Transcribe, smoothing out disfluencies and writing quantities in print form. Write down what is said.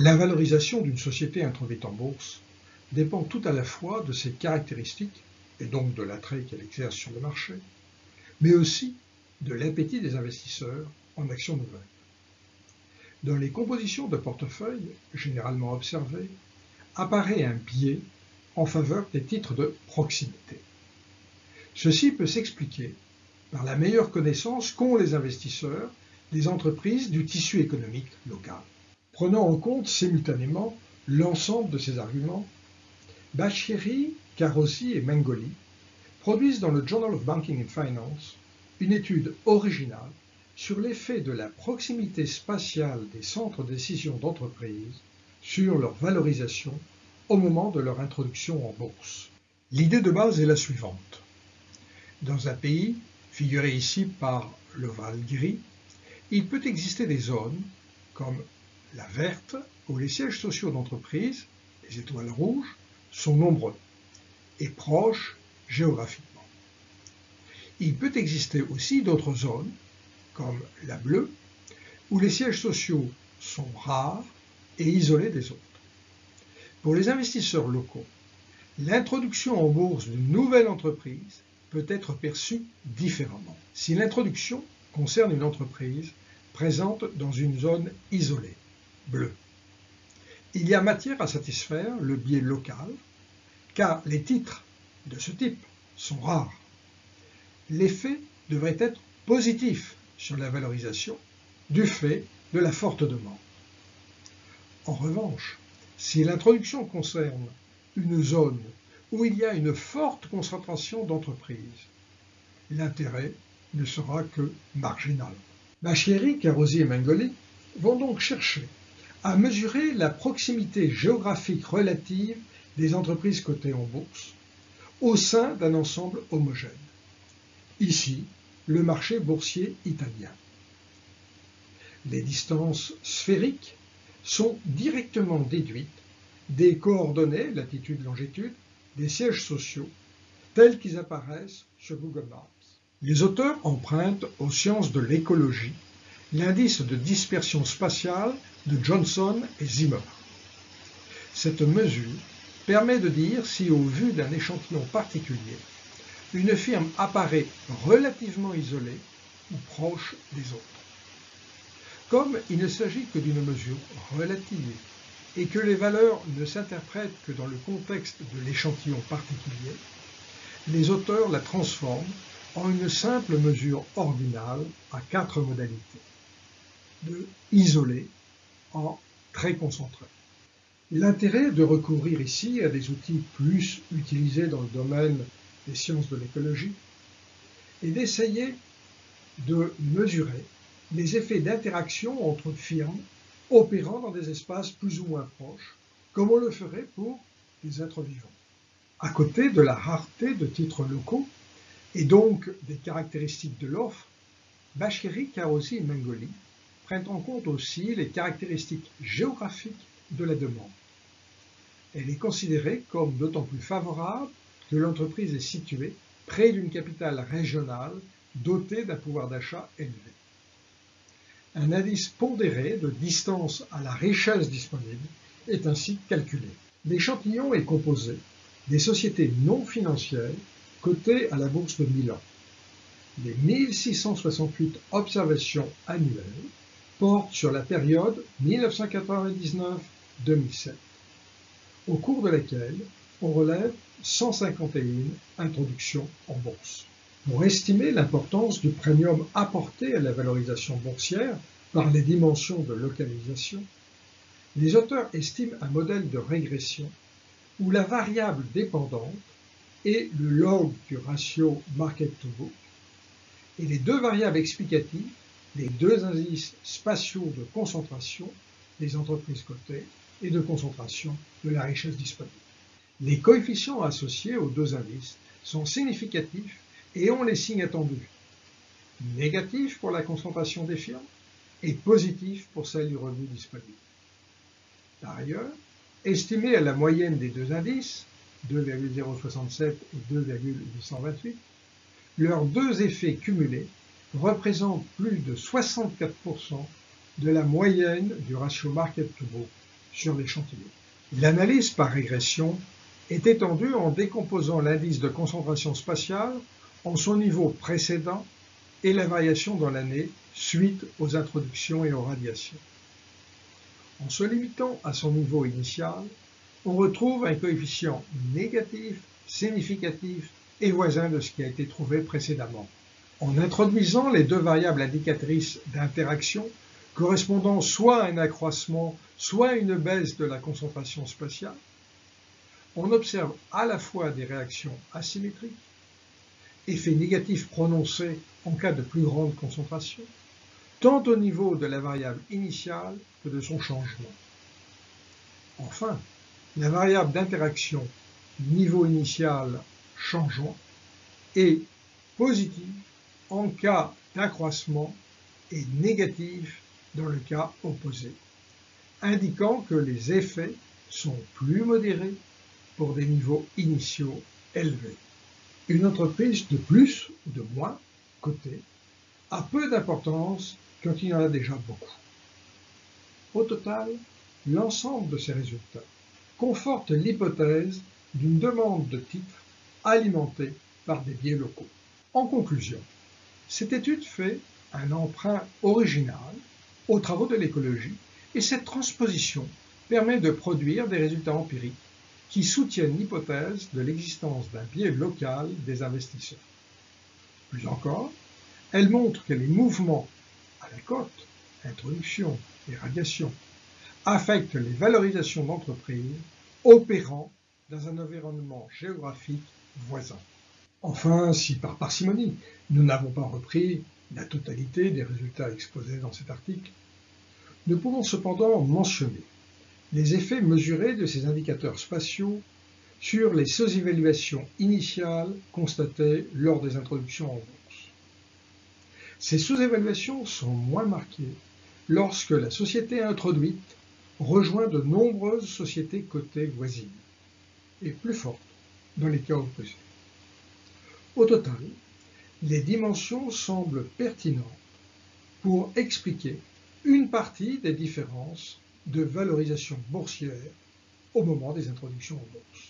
La valorisation d'une société introduite en bourse dépend tout à la fois de ses caractéristiques, et donc de l'attrait qu'elle exerce sur le marché, mais aussi de l'appétit des investisseurs en actions nouvelles. Dans les compositions de portefeuille généralement observées, apparaît un biais en faveur des titres de proximité. Ceci peut s'expliquer par la meilleure connaissance qu'ont les investisseurs des entreprises du tissu économique local. Prenant en compte simultanément l'ensemble de ces arguments, Bashiri, Karosi et Mengoli produisent dans le Journal of Banking and Finance une étude originale sur l'effet de la proximité spatiale des centres de décision d'entreprise sur leur valorisation au moment de leur introduction en bourse. L'idée de base est la suivante. Dans un pays, figuré ici par l'ovale gris, il peut exister des zones, comme la verte, où les sièges sociaux d'entreprise, les étoiles rouges, sont nombreux et proches géographiquement. Il peut exister aussi d'autres zones, comme la bleue, où les sièges sociaux sont rares et isolés des autres. Pour les investisseurs locaux, l'introduction en bourse d'une nouvelle entreprise peut être perçue différemment. Si l'introduction concerne une entreprise présente dans une zone isolée, bleue, il y a matière à satisfaire le biais local, car les titres de ce type sont rares. L'effet devrait être positif sur la valorisation du fait de la forte demande. En revanche, si l'introduction concerne une zone où il y a une forte concentration d'entreprises, l'intérêt ne sera que marginal. Bashiri, Karosi et Mengoli vont donc chercher à mesurer la proximité géographique relative des entreprises cotées en bourse au sein d'un ensemble homogène. Ici, le marché boursier italien. Les distances sphériques sont directement déduites des coordonnées, latitude-longitude, des sièges sociaux, tels qu'ils apparaissent sur Google Maps. Les auteurs empruntent aux sciences de l'écologie l'indice de dispersion spatiale de Johnson et Zimmer. Cette mesure permet de dire si, au vu d'un échantillon particulier, une firme apparaît relativement isolée ou proche des autres. Comme il ne s'agit que d'une mesure relative et que les valeurs ne s'interprètent que dans le contexte de l'échantillon particulier, les auteurs la transforment en une simple mesure ordinale à 4 modalités, de isolé en très concentré. L'intérêt de recourir ici à des outils plus utilisés dans le domaine des sciences de l'écologie est d'essayer de mesurer les effets d'interaction entre firmes opérant dans des espaces plus ou moins proches, comme on le ferait pour des êtres vivants. À côté de la rareté de titres locaux, et donc des caractéristiques de l'offre, Bashiri, Karosi et Mengoli prennent en compte aussi les caractéristiques géographiques de la demande. Elle est considérée comme d'autant plus favorable que l'entreprise est située près d'une capitale régionale dotée d'un pouvoir d'achat élevé. Un indice pondéré de distance à la richesse disponible est ainsi calculé. L'échantillon est composé des sociétés non financières cotées à la bourse de Milan. Les 1668 observations annuelles portent sur la période 1999-2007, au cours de laquelle on relève 151 introductions en bourse. Pour estimer l'importance du premium apporté à la valorisation boursière par les dimensions de localisation, les auteurs estiment un modèle de régression où la variable dépendante est le log du ratio market to book et les deux variables explicatives, les deux indices spatiaux de concentration des entreprises cotées et de concentration de la richesse disponible. Les coefficients associés aux deux indices sont significatifs et ont les signes attendus, négatifs pour la concentration des firmes et positifs pour celle du revenu disponible. Par ailleurs, estimés à la moyenne des deux indices, 2,067 et 2,828, leurs deux effets cumulés représentent plus de 64% de la moyenne du ratio market to book sur l'échantillon. L'analyse par régression est étendue en décomposant l'indice de concentration spatiale en son niveau précédent et la variation dans l'année suite aux introductions et aux radiations. En se limitant à son niveau initial, on retrouve un coefficient négatif, significatif et voisin de ce qui a été trouvé précédemment. En introduisant les deux variables indicatrices d'interaction correspondant soit à un accroissement, soit à une baisse de la concentration spatiale, on observe à la fois des réactions asymétriques, effet négatif prononcé en cas de plus grande concentration, tant au niveau de la variable initiale que de son changement. Enfin, la variable d'interaction niveau initial changeant est positive en cas d'accroissement et négative dans le cas opposé, indiquant que les effets sont plus modérés pour des niveaux initiaux élevés. Une entreprise de plus ou de moins cotée a peu d'importance quand il y en a déjà beaucoup. Au total, l'ensemble de ces résultats conforte l'hypothèse d'une demande de titres alimentée par des biais locaux. En conclusion, cette étude fait un emprunt original aux travaux de l'écologie et cette transposition permet de produire des résultats empiriques qui soutiennent l'hypothèse de l'existence d'un biais local des investisseurs. Plus encore, elle montre que les mouvements à la cote, introduction et radiation, affectent les valorisations d'entreprises opérant dans un environnement géographique voisin. Enfin, si par parcimonie, nous n'avons pas repris la totalité des résultats exposés dans cet article, nous pouvons cependant mentionner les effets mesurés de ces indicateurs spatiaux sur les sous-évaluations initiales constatées lors des introductions en bourse. Ces sous-évaluations sont moins marquées lorsque la société introduite rejoint de nombreuses sociétés cotées voisines, et plus fortes dans les cas opposés. Au total, les dimensions semblent pertinentes pour expliquer une partie des différences de valorisation boursière au moment des introductions en bourse.